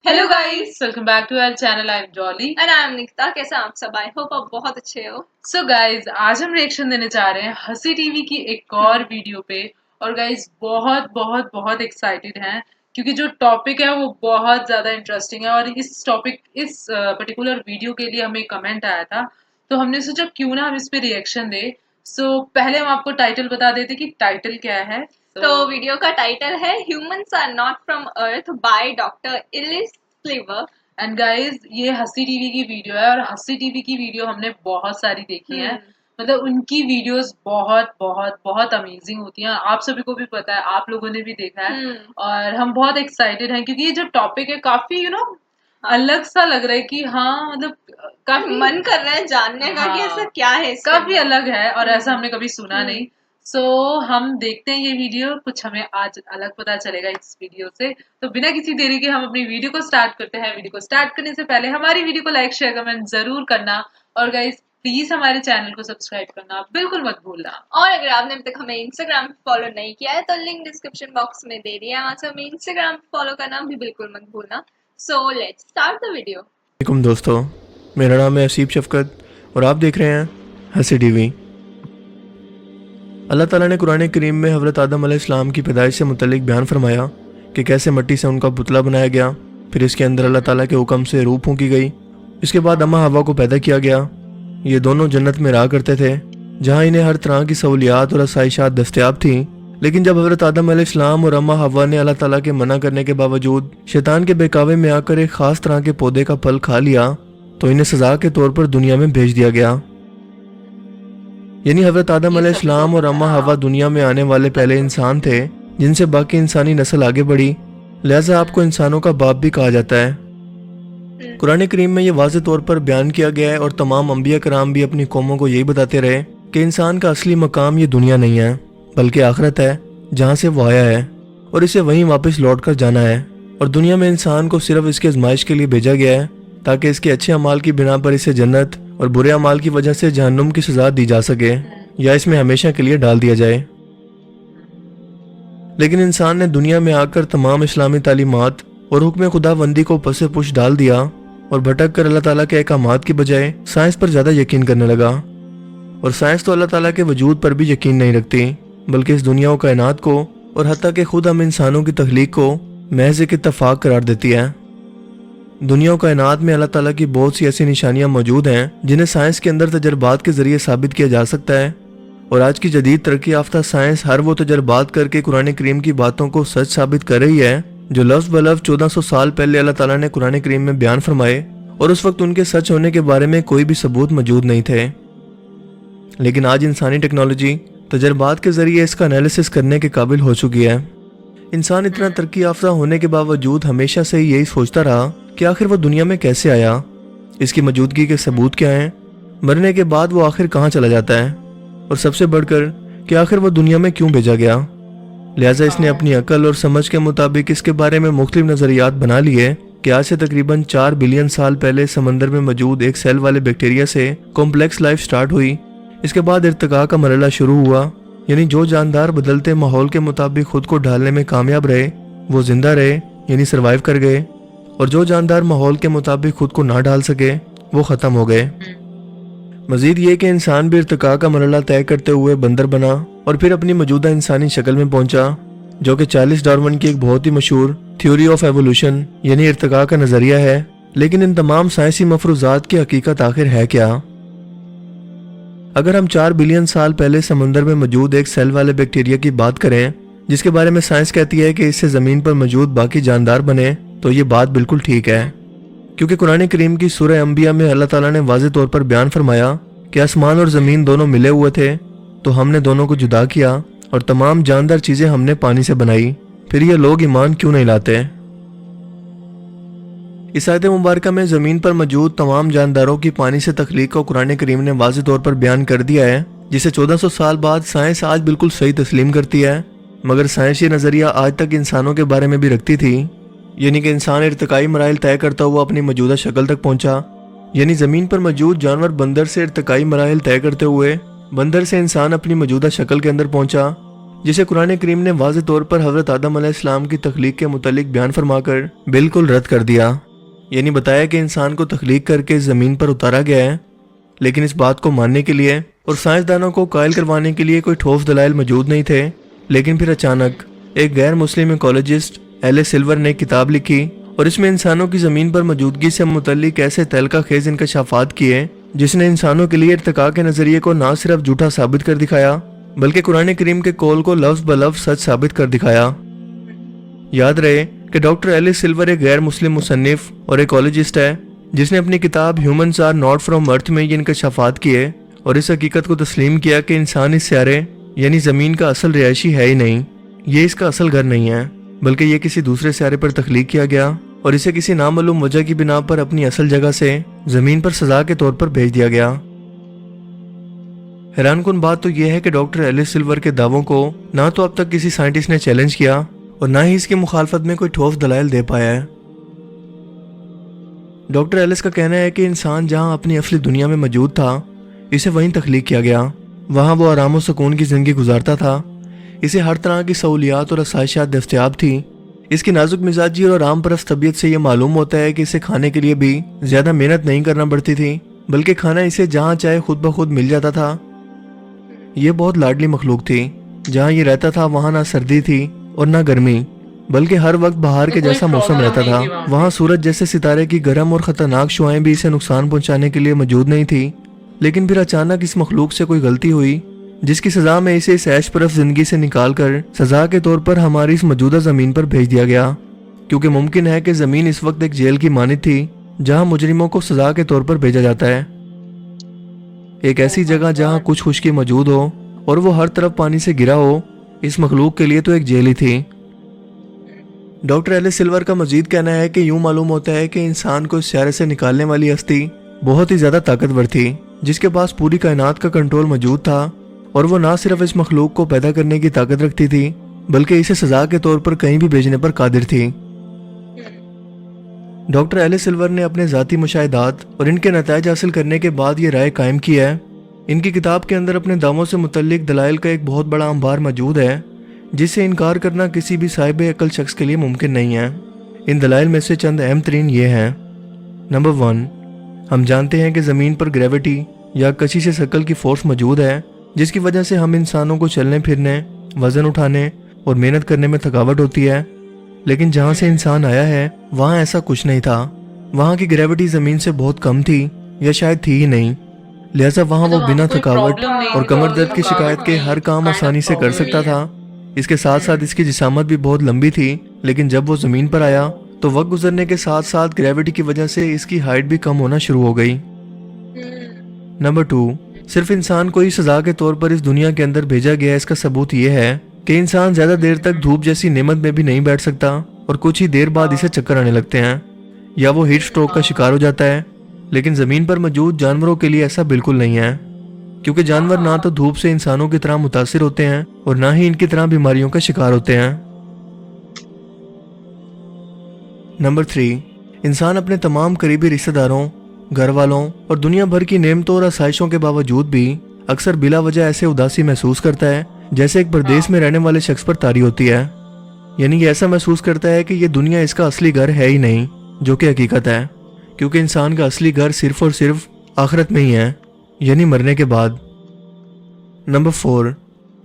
Hello guys, welcome back to our channel. I am Jolly and I am Nikita. कैसे हैं आप सब? आई होप आप बहुत अच्छे हो। सो गाइस, आज हम रिएक्शन देने जा रहे हैं हंसी टीवी की एक और वीडियो पे। और गाइस बहुत बहुत बहुत एक्साइटेड हैं क्योंकि जो टॉपिक है वो बहुत ज़्यादा इंटरेस्टिंग है। और इस पर्टिकुलर वीडियो के लिए हमें कमेंट आया था, तो हमने सोचा क्यों ना हम इस पे रिएक्शन दें। सो पहले हम आपको टाइटल बता देते कि टाइटल क्या है। तो वीडियो का टाइटल है humans are not from Earth by doctor Ellis Cleaver. And guys, ये हंसी टीवी की वीडियो है और हंसी टीवी की वीडियो हमने बहुत सारी देखी है। मतलब उनकी वीडियोस बहुत बहुत बहुत अमेजिंग होती हैं, आप सभी को भी पता है, आप लोगों ने भी देखा है। और हम बहुत एक्साइटेड हैं क्योंकि ये जो टॉपिक है काफी अलग सा लग रहा है कि हाँ, मतलब काफी मन कर रहा है जानने का कि ऐसा क्या है इसके काफी अंदर। अलग है और ऐसा हमने कभी सुना नहीं। सो हम देखते हैं ये वीडियो, कुछ हमें आज अलग पता चलेगा इस वीडियो से। तो बिना किसी देरी के हम अपनी वीडियो को स्टार्ट करते हैं। वीडियो को स्टार्ट करने से पहले हमारी वीडियो को लाइक शेयर कमेंट जरूर करना, और गाइस प्लीज हमारे चैनल को सब्सक्राइब करना बिल्कुल मत भूलना। और अगर आपने अभी तक हमें इंस्टाग्राम पे फॉलो नहीं किया है तो लिंक डिस्क्रिप्शन बॉक्स में दे दिया है, वहां से हमें इंस्टाग्राम पे फॉलो करना भी बिल्कुल मत भूलना। So let's start the video. वालेकुम दोस्तों, मेरा नाम है असीब शफकत और आप देख रहे हैं हंसी टीवी। अल्लाह ताला ने कुरान करीम में हज़रत आदम अलैहिस्सलाम की पैदाइश से मुतल्लिक बयान फरमाया कि कैसे मिट्टी से उनका पुतला बनाया गया, फिर इसके अंदर अल्लाह ताला के हुक्म से रूह फूंकी गई। इसके बाद अम्मा हवा को पैदा किया गया। ये दोनों जन्नत में रहा करते थे जहाँ इन्हें हर तरह की सहूलियात और आसाइशात दस्तयाब थीं। लेकिन जब हज़रत आदम अलैहिस्सलाम और अम्मा हवा ने अल्लाह ताला के मना करने के बावजूद शैतान के बहकावे में आकर एक ख़ास तरह के पौधे का फल खा लिया तो इन्हें सज़ा के तौर पर दुनिया में भेज दिया गया। यानी हज़रत आदम अलैहिस्सलाम और अम्मा हवा दुनिया में आने वाले पहले इंसान थे जिनसे बाकी इंसानी नस्ल आगे बढ़ी, लिहाजा आपको इंसानों का बाप भी कहा जाता है। कुरान करीम में ये वाज़ेह तौर पर बयान किया गया है और तमाम अंबिया कराम भी अपनी कौमों को यही बताते रहे कि इंसान का असली मकाम ये दुनिया नहीं है बल्कि आखिरत है जहाँ से वो आया है और इसे वहीं वापस लौट कर जाना है। और दुनिया में इंसान को सिर्फ इसके आजमाइश के लिए भेजा गया है ताकि इसके अच्छे अमाल की बिना पर इसे जन्नत और बुरे अमाल की वजह से जहन्नुम की सजा दी जा सके या इसमें हमेशा के लिए डाल दिया जाए। लेकिन इंसान ने दुनिया में आकर तमाम इस्लामी तालीमात और हुक्म खुदाबंदी को पसे पुश डाल दिया और भटक कर अल्लाह ताला के अहकामात की बजाय साइंस पर ज़्यादा यकीन करने लगा। और साइंस तो अल्लाह ताला के वजूद पर भी यकीन नहीं रखती बल्कि इस दुनिया और कायनात को और हत्ता के खुद हम इंसानों की तख्लीक को महज एक इत्तफाक करार देती है। दुनिया और कायनात में अल्लाह ताला की बहुत सी ऐसी निशानियां मौजूद हैं जिन्हें साइंस के अंदर तजर्बात के जरिए साबित किया जा सकता है। और आज की जदीद तरक्की याफ्ता साइंस हर वो तजर्बात करके कुरान करीम की बातों को सच साबित कर रही है जो लफ्ज़ ब लफ्ज़ 1400 साल पहले अल्लाह ताला ने कुरान करीम में बयान फरमाए और उस वक्त उनके सच होने के बारे में कोई भी सबूत मौजूद नहीं थे। लेकिन आज इंसानी टेक्नोलॉजी तजर्बात के जरिए इसका एनालिसिस करने के काबिल हो चुकी है। इंसान इतना तरक्की याफ्ता होने के बावजूद हमेशा से यही सोचता रहा कि आखिर वो दुनिया में कैसे आया, इसकी मौजूदगी के सबूत क्या हैं, मरने के बाद वो आखिर कहाँ चला जाता है, और सबसे बढ़कर कि आखिर वो दुनिया में क्यों भेजा गया। लिहाजा इसने अपनी अकल और समझ के मुताबिक इसके बारे में मुख्तलिफ नज़रियात बना लिए कि आज से तकरीबन 4 बिलियन साल पहले समंदर में मौजूद एक सेल वाले बैक्टीरिया से कॉम्प्लेक्स लाइफ स्टार्ट हुई। इसके बाद इर्तिका का मरहला शुरू हुआ, यानी जो जानदार बदलते माहौल के मुताबिक खुद को ढालने में कामयाब रहे वो जिंदा रहे यानी सरवाइव कर गए, और जो जानदार माहौल के मुताबिक खुद को ना ढाल सके वो ख़त्म हो गए। मजीद ये कि इंसान भी इर्तिका का मरहला तय करते हुए बंदर बना और फिर अपनी मौजूदा इंसानी शक्ल में पहुंचा, जो कि चार्ल्स डार्विन की एक बहुत ही मशहूर थ्योरी ऑफ एवोल्यूशन यानी इर्तिका का नज़रिया है। लेकिन इन तमाम साइंसी मफरूजात की हकीकत आखिर है क्या? अगर हम 4 बिलियन साल पहले समंदर में मौजूद एक सेल वाले बैक्टीरिया की बात करें जिसके बारे में साइंस कहती है कि इससे ज़मीन पर मौजूद बाकी जानदार बने, तो ये बात बिल्कुल ठीक है, क्योंकि कुरान करीम की सूरह अंबिया में अल्लाह ताला ने वाज़ेह तौर पर बयान फरमाया कि आसमान और ज़मीन दोनों मिले हुए थे तो हमने दोनों को जुदा किया और तमाम जानदार चीज़ें हमने पानी से बनाई। फिर ये लोग ईमान क्यों नहीं लाते? इस आयत मुबारक में ज़मीन पर मौजूद तमाम जानदारों की पानी से तख्लीक को कुरान करीम ने वाज़ेह तौर पर बयान कर दिया है, जिसे 1400 साल बाद साइंस आज बिल्कुल सही तस्लीम करती है। मगर साइंस ये नज़रिया आज तक इंसानों के बारे में भी रखती थी, यानी कि इंसान इर्तिकाई मराइल तय करता हुआ अपनी मौजूदा शक्ल तक पहुंचा। यानी ज़मीन पर मौजूद जानवर बंदर से इर्तिकाई मराइल तय करते हुए बंदर से इंसान अपनी मौजूदा शक्ल के अंदर पहुंचा, जिसे कुरान करीम ने वाज़ेह तौर पर हज़रत आदम अलैहिस्सलाम की तख्लीक के मुतालिक बयान फरमाकर बिल्कुल रद्द कर दिया। यानी बताया कि इंसान को तख्लीक करके ज़मीन पर उतारा गया है, लेकिन इस बात को मानने के लिए और साइंसदानों को कायल करवाने के लिए कोई ठोस दलाइल मौजूद नहीं थे। लेकिन फिर अचानक एक गैर मुस्लिम इकोलॉजिस्ट एल सिल्वर ने एक किताब लिखी और इसमें इंसानों की ज़मीन पर मौजूदगी से मुतल्लिक ऐसे तहलका खेज इंकशाफात किए जिसने इंसानों के लिए इर्तिका के नज़रिए को ना सिर्फ झूठा साबित कर दिखाया बल्कि कुरान करीम के कौल को लफ्ज़ ब लफ्ज़ सच साबित कर दिखाया। याद रहे कि डॉक्टर एल सिल्वर एक गैर मुस्लिम मुसन्निफ और इकोलॉजिस्ट है जिसने अपनी किताब ह्यूमन्स आर नॉट फ्रॉम अर्थ में ये इंकशाफात किए और इस हकीकत को तस्लीम किया कि इंसान इस स्यारे यानी ज़मीन का असल रिहायशी है ही नहीं, ये इसका असल घर नहीं है, बल्कि ये किसी दूसरे स्यारे पर तख्लीक किया गया और इसे किसी नामालूम वजह की बिना पर अपनी असल जगह से ज़मीन पर सजा के तौर पर भेज दिया गया। हैरानकुन बात तो यह है कि डॉक्टर एल सिल्वर के दावों को ना तो अब तक किसी साइंटिस्ट ने चैलेंज किया और ना ही इसकी मुखालफत में कोई ठोस दलाइल दे पाया है। डॉक्टर एलिस का कहना है कि इंसान जहां अपनी असली दुनिया में मौजूद था इसे वहीं तख्लीक किया गया, वहां वो आराम और सुकून की ज़िंदगी गुजारता था, इसे हर तरह की सहूलियात और आसाइशात दस्तयाब थी। इसकी नाजुक मिजाजी और आराम परस्त तबीयत से यह मालूम होता है कि इसे खाने के लिए भी ज़्यादा मेहनत नहीं करना पड़ती थी, बल्कि खाना इसे जहाँ चाहे खुद ब खुद मिल जाता था। ये बहुत लाडली मखलूक थी। जहाँ ये रहता था वहाँ ना सर्दी थी और ना गर्मी, बल्कि हर वक्त बाहर के जैसा मौसम रहता था। वहाँ सूरज जैसे सितारे की गर्म और ख़तरनाक शुआएं भी इसे नुकसान पहुँचाने के लिए मौजूद नहीं थी। लेकिन फिर अचानक इस मखलूक से कोई गलती हुई जिसकी सज़ा में इसे इस ऐश परफ ज़िंदगी से निकाल कर सज़ा के तौर पर हमारी इस मौजूदा ज़मीन पर भेज दिया गया, क्योंकि मुमकिन है कि ज़मीन इस वक्त एक जेल की मानित थी जहाँ मुजरिमों को सज़ा के तौर पर भेजा जाता है। एक ऐसी जगह जहाँ कुछ खुशकी मौजूद हो और वो हर तरफ पानी से घिरा हो, इस मखलूक के लिए तो एक जेल ही थी। डॉक्टर एल सिल्वर का मजीद कहना है कि यूं मालूम होता है कि इंसान को इस स्यारे से निकालने वाली हस्ती बहुत ही ज़्यादा ताकतवर थी, जिसके पास पूरी कायनात का कंट्रोल मौजूद था और वो ना सिर्फ इस मखलूक को पैदा करने की ताकत रखती थी बल्कि इसे सजा के तौर पर कहीं भी भेजने पर कादिर थी। डॉक्टर एल सिल्वर ने अपने ज़ाती मुशाहिदात और इनके नताइज हासिल करने के बाद ये राय कायम की है। इनकी किताब के अंदर अपने दावों से मुतल्लिक दलाइल का एक बहुत बड़ा अंबार मौजूद है जिससे इनकार करना किसी भी साहिब अकल शख्स के लिए मुमकिन नहीं है। इन दलाइल में से चंद अहम तरीन ये हैं। नंबर 1, हम जानते हैं कि ज़मीन पर ग्रेविटी या कशिश शकल की फोर्स मौजूद है जिसकी वजह से हम इंसानों को चलने फिरने, वज़न उठाने और मेहनत करने में थकावट होती है। लेकिन जहाँ से इंसान आया है वहाँ ऐसा कुछ नहीं था। वहाँ की ग्रेविटी ज़मीन से बहुत कम थी या शायद थी ही नहीं, लिहाजा वहाँ वो बिना थकावट और कमर दर्द की शिकायत के हर काम आसानी से कर सकता था। इसके साथ साथ इसकी जिसामत भी बहुत लंबी थी, लेकिन जब वो ज़मीन पर आया तो वक्त गुजरने के साथ साथ ग्रेविटी की वजह से इसकी हाइट भी कम होना शुरू हो गई। नंबर 2, सिर्फ इंसान को ही सजा के तौर पर इस दुनिया के अंदर भेजा गया, इसका सबूत ये है कि इंसान ज्यादा देर तक धूप जैसी नेमत में भी नहीं बैठ सकता और कुछ ही देर बाद इसे चक्कर आने लगते हैं या वो हीट स्ट्रोक का शिकार हो जाता है। लेकिन जमीन पर मौजूद जानवरों के लिए ऐसा बिल्कुल नहीं है, क्योंकि जानवर ना तो धूप से इंसानों की तरह मुतासिर होते हैं और ना ही इनकी तरह बीमारियों का शिकार होते हैं। नंबर 3, इंसान अपने तमाम करीबी रिश्तेदारों, घर वालों और दुनिया भर की नेमतों और आसाइशों के बावजूद भी अक्सर बिला वजह ऐसे उदासी महसूस करता है जैसे एक प्रदेश में रहने वाले शख्स पर तारी होती है। यानी ये ऐसा महसूस करता है कि ये दुनिया इसका असली घर है ही नहीं, जो कि हकीकत है, क्योंकि इंसान का असली घर सिर्फ और सिर्फ आखिरत में ही है, यानी मरने के बाद। नंबर 4,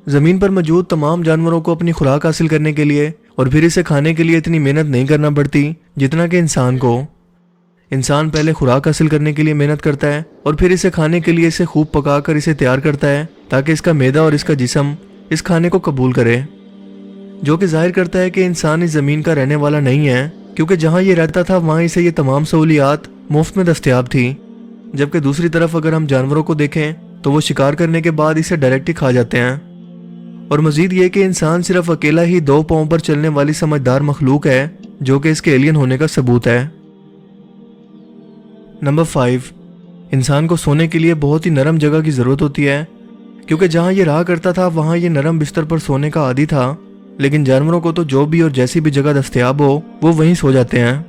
ज़मीन पर मौजूद तमाम जानवरों को अपनी खुराक हासिल करने के लिए और फिर इसे खाने के लिए इतनी मेहनत नहीं करना पड़ती जितना कि इंसान को। इंसान पहले खुराक हासिल करने के लिए मेहनत करता है और फिर इसे खाने के लिए इसे खूब पकाकर इसे तैयार करता है ताकि इसका मैदा और इसका जिस्म इस खाने को कबूल करे, जो कि जाहिर करता है कि इंसान इस ज़मीन का रहने वाला नहीं है, क्योंकि जहाँ ये रहता था वहाँ इसे ये तमाम सहूलियात मुफ्त में दस्तयाब थी। जबकि दूसरी तरफ अगर हम जानवरों को देखें तो वो शिकार करने के बाद इसे डायरेक्ट ही खा जाते हैं। और मजीद ये कि इंसान सिर्फ अकेला ही 2 पाँव पर चलने वाली समझदार मखलूक है, जो कि इसके एलियन होने का सबूत है। नंबर 5, इंसान को सोने के लिए बहुत ही नरम जगह की ज़रूरत होती है, क्योंकि जहाँ ये रहा करता था वहाँ ये नरम बिस्तर पर सोने का आदी था। लेकिन जानवरों को तो जो भी और जैसी भी जगह दस्तयाब हो वो वहीं सो जाते हैं,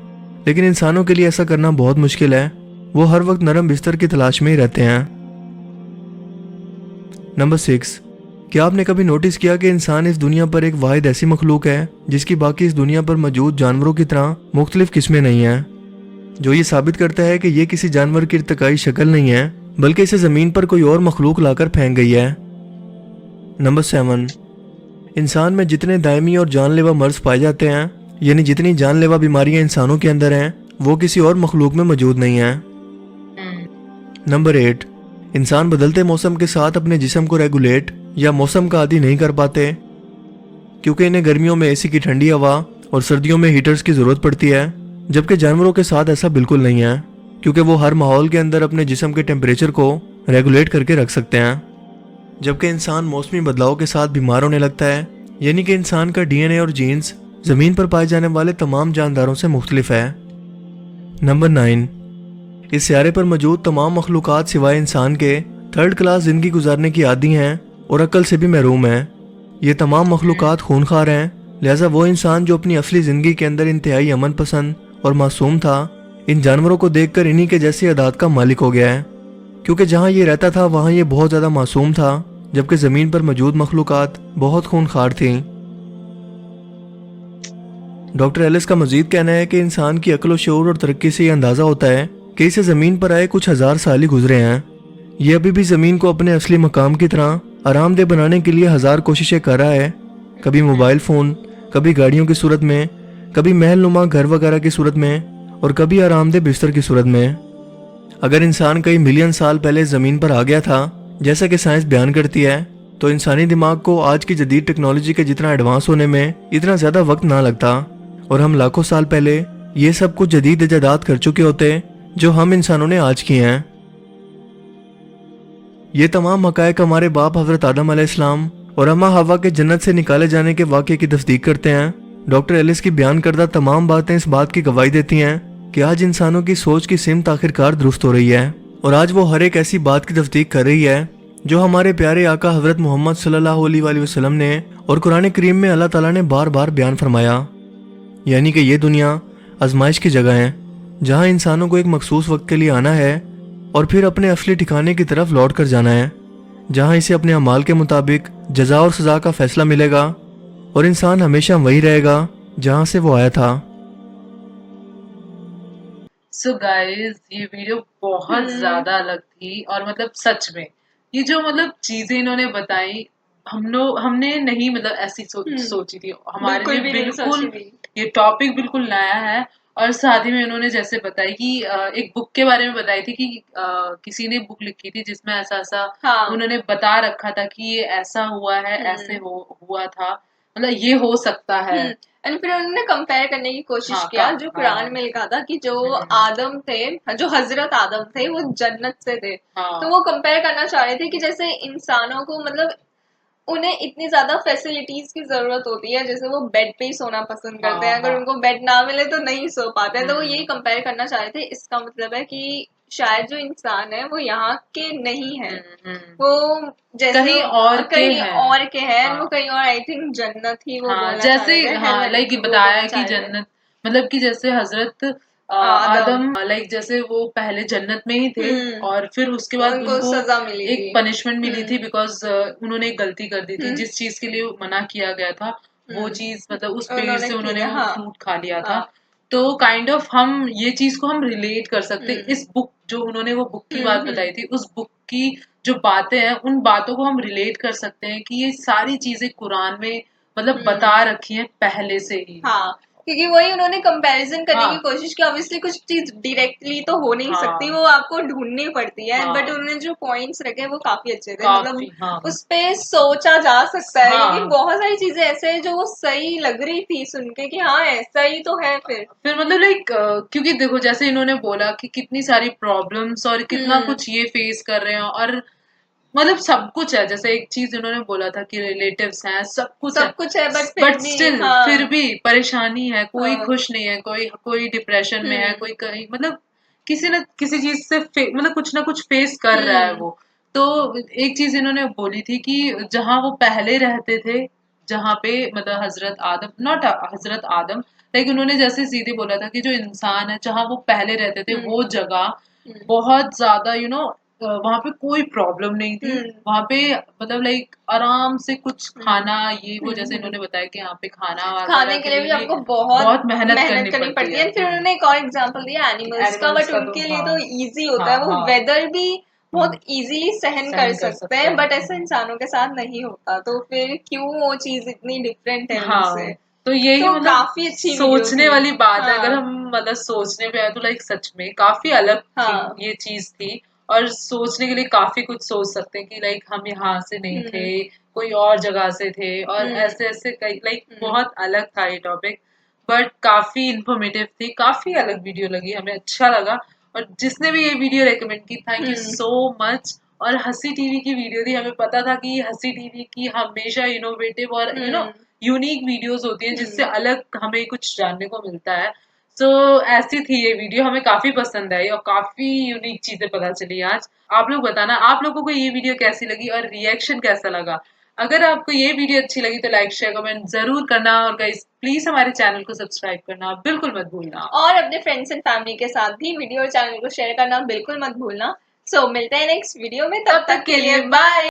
लेकिन इंसानों के लिए ऐसा करना बहुत मुश्किल है। वो हर वक्त नरम बिस्तर की तलाश में ही रहते हैं। नंबर 6, کیا آپ نے کبھی نوٹس کیا کہ انسان اس دنیا پر ایک واحد ایسی مخلوق ہے جس کی باقی اس دنیا پر موجود جانوروں کی طرح مختلف قسمیں نہیں ہیں، جو یہ ثابت کرتا ہے کہ یہ کسی جانور کی ارتقائی شکل نہیں ہے بلکہ اسے زمین پر کوئی اور مخلوق لا کر پھینک گئی ہے۔ نمبر 7، انسان میں جتنے دائمی اور جان لیوا مرض پائے جاتے ہیں، یعنی جتنی جان لیوا بیماریاں انسانوں کے اندر ہیں، وہ کسی اور مخلوق میں موجود نہیں ہیں۔ نمبر 8، انسان بدلتے موسم کے ساتھ اپنے جسم کو ریگولیٹ یا موسم کا عادی نہیں کر پاتے، کیونکہ انہیں گرمیوں میں اے سی کی ٹھنڈی ہوا اور سردیوں میں ہیٹرز کی ضرورت پڑتی ہے، جبکہ جانوروں کے ساتھ ایسا بالکل نہیں ہے، کیونکہ وہ ہر ماحول کے اندر اپنے جسم کے ٹیمپریچر کو ریگولیٹ کر کے رکھ سکتے ہیں۔ جبکہ انسان موسمی بدلاؤ کے ساتھ بیمار ہونے لگتا ہے، یعنی کہ انسان کا ڈی این اے اور جینز زمین پر پائے جانے والے تمام جانداروں سے مختلف ہے۔ نمبر 9، اس سیارے پر موجود تمام مخلوقات سوائے انسان کے تھرڈ کلاس زندگی گزارنے کی عادی ہیں اور عقل سے بھی محروم ہیں۔ یہ تمام مخلوقات خونخوار ہیں، لہٰذا وہ انسان جو اپنی اصلی زندگی کے اندر انتہائی امن پسند اور معصوم تھا، ان جانوروں کو دیکھ کر انہی کے جیسی عادات کا مالک ہو گیا ہے، کیونکہ جہاں یہ رہتا تھا وہاں یہ بہت زیادہ معصوم تھا، جبکہ زمین پر موجود مخلوقات بہت خونخوار تھیں۔ ڈاکٹر ایلس کا مزید کہنا ہے کہ انسان کی عقل و شعور اور ترقی سے یہ اندازہ ہوتا ہے کہ اسے زمین پر آئے کچھ ہزار سال ہی گزرے ہیں۔ یہ ابھی بھی زمین کو اپنے اصلی مقام کی طرح آرام دہ بنانے کے لیے ہزار کوششیں کر رہا ہے، کبھی موبائل فون، کبھی گاڑیوں کی صورت میں، کبھی محل نما گھر وغیرہ کی صورت میں، اور کبھی آرام دہ بستر کی صورت میں۔ اگر انسان کئی ملین سال پہلے زمین پر آ گیا تھا، جیسا کہ سائنس بیان کرتی ہے، تو انسانی دماغ کو آج کی جدید ٹیکنالوجی کے جتنا ایڈوانس ہونے میں اتنا زیادہ وقت نہ لگتا، اور ہم لاکھوں سال پہلے یہ سب کچھ جدید ایجادات کر چکے ہوتے جو ہم انسانوں نے آج کی ہیں۔ یہ تمام حقائق ہمارے باپ حضرت آدم علیہ السلام اور اماں حوا کے جنت سے نکالے جانے کے واقعے کی تصدیق کرتے ہیں۔ ڈاکٹر ایلس کی بیان کردہ تمام باتیں اس بات کی گواہی دیتی ہیں کہ آج انسانوں کی سوچ کی سمت آخرکار درست ہو رہی ہے، اور آج وہ ہر ایک ایسی بات کی تصدیق کر رہی ہے جو ہمارے پیارے آقا حضرت محمد صلی اللہ علیہ وآلہ وسلم نے اور قرآن کریم میں اللہ تعالیٰ نے بار بار بیان فرمایا، یعنی کہ یہ دنیا آزمائش کی جگہ ہے، جہاں انسانوں کو ایک مخصوص وقت کے لیے آنا ہے اور پھر اپنے اصلی ٹھکانے کی طرف لوٹ کر جانا ہے، جہاں اسے اپنے اعمال کے مطابق جزا اور سزا کا فیصلہ ملے گا، اور انسان ہمیشہ وہی رہے گا جہاں سے وہ آیا تھا۔ سو گائز یہ ویڈیو بہت زیادہ الگ تھی، اور مطلب سچ میں یہ جو مطلب چیزیں انہوں نے بتائی، ہم نے نہیں مطلب ایسی سوچی تھی، ہمارے بالکل لیے بھی نہیں بالکل سوچی تھی۔ یہ ٹاپک بالکل نیا ہے۔ اور ساتھ ہی میں انہوں نے جیسے بتائی کہ ایک بک کے بارے میں بتائی تھی کہ کسی نے بک لکھی تھی جس میں ایسا ایسا ہاں انہوں نے بتا رکھا تھا کہ یہ ایسا ہوا ہے، ایسے ہوا تھا، مطلب یہ ہو سکتا ہے۔ اینڈ پھر انہوں نے کمپیئر کرنے کی کوشش ہاں، کیا جو قرآن میں لکھا تھا کہ جو آدم تھے، جو حضرت آدم تھے وہ جنت سے تھے، ہاں، تو وہ کمپیئر کرنا چاہ رہے تھے کہ جیسے انسانوں کو مطلب انہیں اتنی زیادہ فیسلٹیز کی ضرورت ہوتی ہے، جیسے وہ بیڈ پہ ہی سونا پسند کرتے ہیں، اگر ان کو بیڈ نہ ملے تو نہیں سو پاتے ہیں، تو وہ یہی کمپیئر کرنا چاہ رہے تھے۔ اس کا مطلب ہے کہ شاید جو انسان ہے وہ یہاں کے نہیں ہیں، وہ جیسے کہیں اور کے ہیں، وہ کہیں اور آئی تھنک جنت ہی وہ بولنا چاہ جیسے رہے تھے، ہاں heaven لائک وہ بتایا بولنا کہ چاہ رہے تھے۔ جنت مطلب کہ جیسے حضرت آدم لائک جیسے وہ پہلے جنت میں ہی تھے، اور پھر اس کے بعد ان ان کو کو سزا ملی ایک تھی، پنشمنٹ ملی تھی بیکاز انہوں نے ایک غلطی کر دی تھی، جس چیز کے لیے منع کیا گیا تھا وہ چیز مطلب اس پیڑ سے انہوں نے وہ فروٹ کھا لیا تھا۔ تو کائنڈ آف ہم یہ چیز کو ہم ریلیٹ کر سکتے، اس بک جو انہوں نے وہ بک کی بات بتائی تھی، اس بک کی جو باتیں ہیں ان باتوں کو ہم ریلیٹ کر سکتے ہیں کہ یہ ساری چیزیں قرآن میں مطلب بتا رکھی ہیں پہلے سے ہی۔ ہاں، کیونکہ وہی انہوں نے کمپیریزن کرنے کی کوشش کی، obviously کچھ چیز ڈائریکٹلی تو ہو نہیں سکتی، وہ آپ کو ڈھونڈنی پڑتی ہے، بٹ انہوں نے جو پوائنٹس رکھے وہ کافی اچھے تھے، مطلب اس پہ سوچا جا سکتا ہے، کیونکہ بہت ساری چیزیں ایسے ہیں جو وہ صحیح لگ رہی تھی سن کے کہ ہاں ایسا ہی تو ہے۔ پھر مطلب لائک کیونکہ دیکھو جیسے انہوں نے بولا کہ کتنی ساری پرابلمس اور کتنا کچھ یہ فیس کر رہے ہیں، اور مطلب سب کچھ ہے، جیسے ایک چیز انہوں نے بولا تھا کہ ریلیٹیوز ہیں، سب کچھ ہے، بٹ اسٹل پھر بھی پریشانی ہے، کوئی خوش نہیں ہے، کوئی ڈپریشن میں ہے، کوئی کہیں مطلب کسی نہ کسی چیز سے مطلب کچھ نہ کچھ فیس کر رہا ہے وہ۔ تو ایک چیز انہوں نے بولی تھی کہ جہاں وہ پہلے رہتے تھے، جہاں پہ مطلب حضرت آدم ناٹ حضرت آدم، لیکن انہوں نے جیسے سیدھے بولا تھا کہ جو انسان ہے جہاں وہ پہلے رہتے تھے وہ جگہ بہت زیادہ वहां पे कोई प्रॉब्लम नहीं थी, वहां पे मतलब लाइक आराम से कुछ खाना ये वो, जैसे इन्होंने बताया कि यहाँ पे खाना खाने के लिए भी आपको बहुत मेहनत करनी पड़ती है। फिर उन्होंने एक और एग्जांपल दिया एनिमल्स का, Animals बट का उनके तो लिए हाँ, तो इजी होता है, वो हाँ, वेदर भी बहुत इजीली सहन कर सकते सकते हैं, हैं। बट ऐसा इंसानों के साथ नहीं होता, तो फिर क्यों वो चीज इतनी डिफरेंट है हाँ, उनसे। तो यही तो मतलब काफी अच्छी वीडियो सोचने थी। वाली बात है, अगर हाँ, हम मतलब सोचने पे आए तो लाइक सच में काफी अलग हाँ, ये चीज थी। और सोचने के लिए काफी कुछ सोच सकते हैं कि लाइक हम यहाँ से नहीं थे, कोई और जगह से थे, और ऐसे ऐसे कई लाइक बहुत अलग था ये टॉपिक। बट काफी इंफॉर्मेटिव थी, काफी अलग वीडियो लगी, हमें अच्छा लगा। और जिसने भी ये वीडियो रेकमेंड की, थैंक यू सो मच। और हंसी टीवी की वीडियो थी, हमें पता था कि हंसी टीवी की हमेशा इनोवेटिव और यूनिक वीडियोस होती हैं जिससे अलग हमें कुछ जानने को मिलता है। सो ऐसी थी ये वीडियो, हमें काफी पसंद आई और काफी यूनिक चीजें पता चली आज। आप लोग बताना आप लोगों को ये वीडियो कैसी लगी और रिएक्शन कैसा लगा। अगर आपको ये वीडियो अच्छी लगी तो लाइक शेयर कमेंट जरूर करना, और गाइस प्लीज हमारे चैनल को सब्सक्राइब करना बिल्कुल मत भूलना। और अपने फ्रेंड्स एंड फैमिली के साथ भी वीडियो और चैनल को शेयर करना बिल्कुल मत भूलना। सो मिलते हैं नेक्स्ट वीडियो में, तब तक के लिए बाय।